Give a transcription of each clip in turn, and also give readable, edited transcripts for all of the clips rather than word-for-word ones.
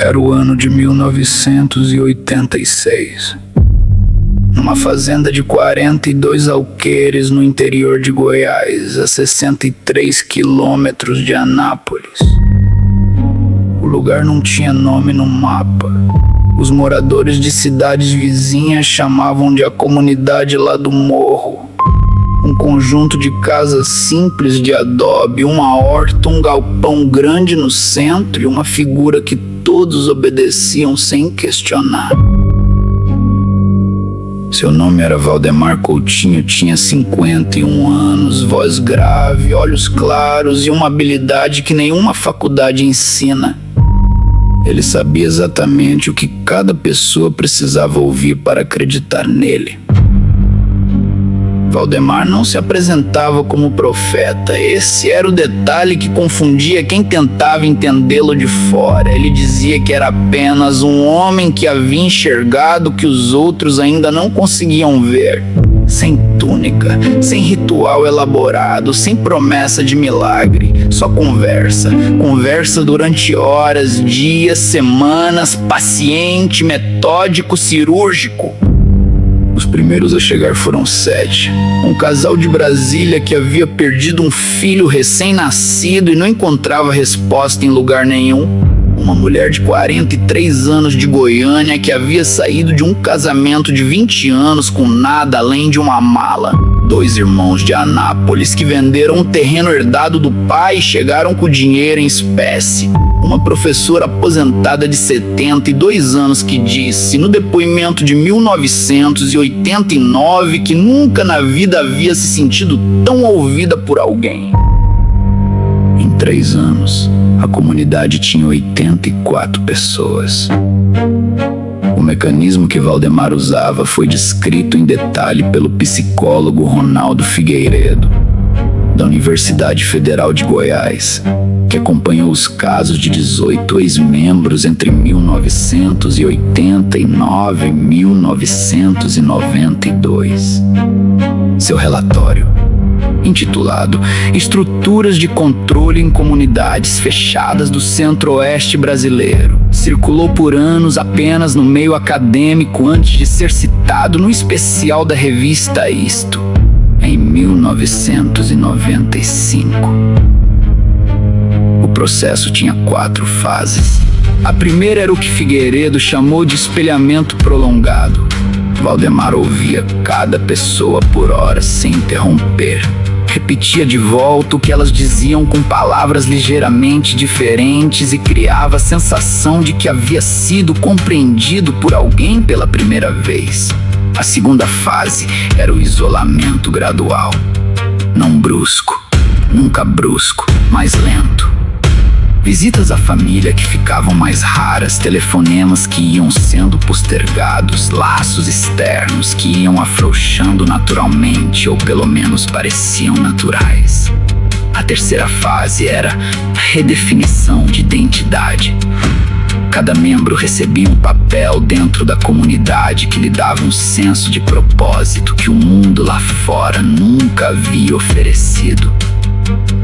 Era o ano de 1986. Numa fazenda de 42 alqueires no interior de Goiás, a 63 quilômetros de Anápolis. O lugar não tinha nome no mapa. Os moradores de cidades vizinhas chamavam de a comunidade lá do morro. Um conjunto de casas simples de adobe, uma horta, um galpão grande no centro e uma figura que todos obedeciam sem questionar. Seu nome era Valdemar Coutinho, tinha 51 anos, voz grave, olhos claros e uma habilidade que nenhuma faculdade ensina. Ele sabia exatamente o que cada pessoa precisava ouvir para acreditar nele. Valdemar não se apresentava como profeta. Esse era o detalhe que confundia quem tentava entendê-lo de fora. Ele dizia que era apenas um homem que havia enxergado o que os outros ainda não conseguiam ver. Sem túnica, sem ritual elaborado, sem promessa de milagre, só conversa. Conversa durante horas, dias, semanas, paciente, metódico, cirúrgico. Os primeiros a chegar foram 7. Um casal de Brasília que havia perdido um filho recém-nascido e não encontrava resposta em lugar nenhum. Uma mulher de 43 anos de Goiânia que havia saído de um casamento de 20 anos com nada além de uma mala. 2 irmãos de Anápolis que venderam um terreno herdado do pai e chegaram com dinheiro em espécie. Uma professora aposentada de 72 anos que disse, no depoimento de 1989, que nunca na vida havia se sentido tão ouvida por alguém. Em 3 anos, a comunidade tinha 84 pessoas. O mecanismo que Valdemar usava foi descrito em detalhe pelo psicólogo Ronaldo Figueiredo, da Universidade Federal de Goiás, que acompanhou os casos de 18 ex-membros entre 1989 e 1992. Seu relatório, intitulado Estruturas de Controle em Comunidades Fechadas do Centro-Oeste Brasileiro, circulou por anos apenas no meio acadêmico antes de ser citado no especial da revista Isto, em 1995. O processo tinha 4 fases. A primeira era o que Figueiredo chamou de espelhamento prolongado. Valdemar ouvia cada pessoa por horas sem interromper. Repetia de volta o que elas diziam com palavras ligeiramente diferentes e criava a sensação de que havia sido compreendido por alguém pela primeira vez. A segunda fase era o isolamento gradual. Não brusco, nunca brusco, mas lento. Visitas à família que ficavam mais raras, telefonemas que iam sendo postergados, laços externos que iam afrouxando naturalmente ou pelo menos pareciam naturais. A terceira fase era a redefinição de identidade. Cada membro recebia um papel dentro da comunidade que lhe dava um senso de propósito que o mundo lá fora nunca havia oferecido.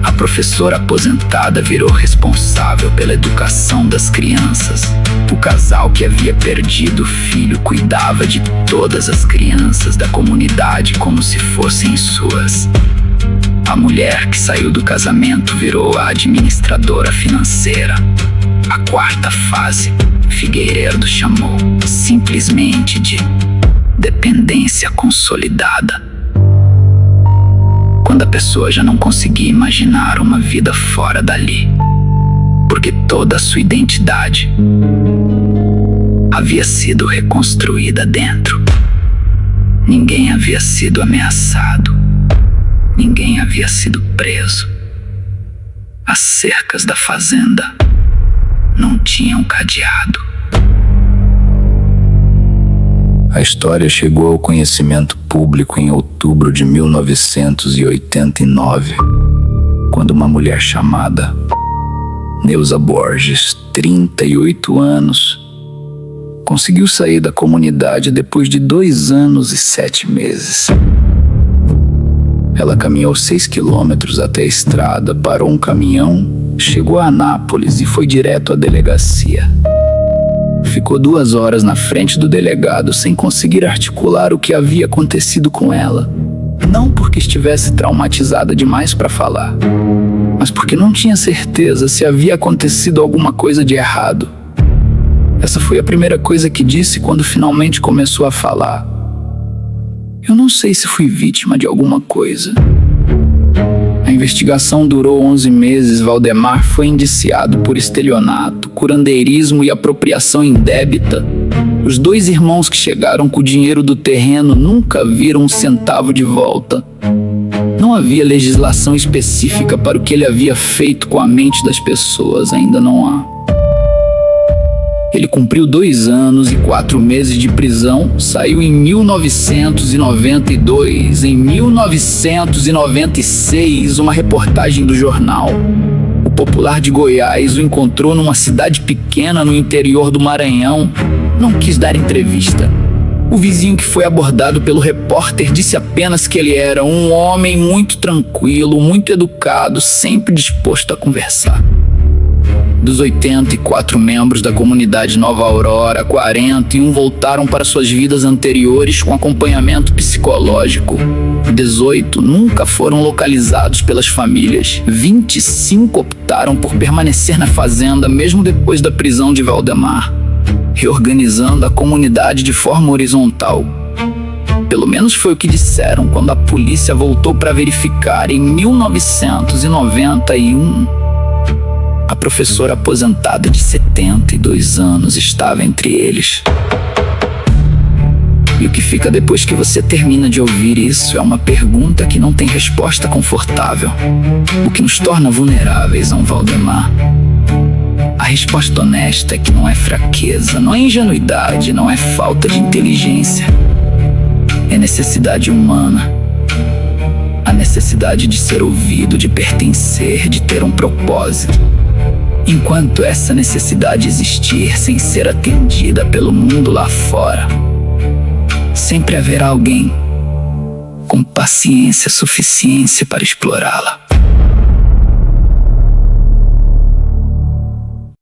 A professora aposentada virou responsável pela educação das crianças. O casal que havia perdido o filho cuidava de todas as crianças da comunidade como se fossem suas. A mulher que saiu do casamento virou a administradora financeira. A quarta fase, Figueiredo chamou simplesmente de dependência consolidada. Quando a pessoa já não conseguia imaginar uma vida fora dali, porque toda a sua identidade havia sido reconstruída dentro. Ninguém havia sido ameaçado, ninguém havia sido preso. As cercas da fazenda não tinham cadeado. A história chegou ao conhecimento público em outubro de 1989, quando uma mulher chamada Neuza Borges, 38 anos, conseguiu sair da comunidade depois de 2 anos e 7 meses. Ela caminhou 6 quilômetros até a estrada, parou um caminhão, chegou a Anápolis e foi direto à delegacia. Ficou 2 horas na frente do delegado sem conseguir articular o que havia acontecido com ela. Não porque estivesse traumatizada demais para falar, mas porque não tinha certeza se havia acontecido alguma coisa de errado. Essa foi a primeira coisa que disse quando finalmente começou a falar. Eu não sei se fui vítima de alguma coisa. A investigação durou 11 meses. Valdemar foi indiciado por estelionato, curandeirismo e apropriação indébita. Os 2 irmãos que chegaram com o dinheiro do terreno nunca viram um centavo de volta. Não havia legislação específica para o que ele havia feito com a mente das pessoas, ainda não há. Ele cumpriu 2 anos e 4 meses de prisão, saiu em 1992. Em 1996, uma reportagem do jornal O Popular de Goiás o encontrou numa cidade pequena no interior do Maranhão. Não quis dar entrevista. O vizinho que foi abordado pelo repórter disse apenas que ele era um homem muito tranquilo, muito educado, sempre disposto a conversar. Dos 84 membros da comunidade Nova Aurora, 41 voltaram para suas vidas anteriores com acompanhamento psicológico. 18 nunca foram localizados pelas famílias. 25 optaram por permanecer na fazenda mesmo depois da prisão de Valdemar, reorganizando a comunidade de forma horizontal. Pelo menos foi o que disseram quando a polícia voltou para verificar em 1991. A professora aposentada de 72 anos estava entre eles. E o que fica depois que você termina de ouvir isso é uma pergunta que não tem resposta confortável. O que nos torna vulneráveis a um Valdemar? A resposta honesta é que não é fraqueza, não é ingenuidade, não é falta de inteligência. É necessidade humana. A necessidade de ser ouvido, de pertencer, de ter um propósito. Enquanto essa necessidade existir sem ser atendida pelo mundo lá fora, sempre haverá alguém com paciência suficiente para explorá-la.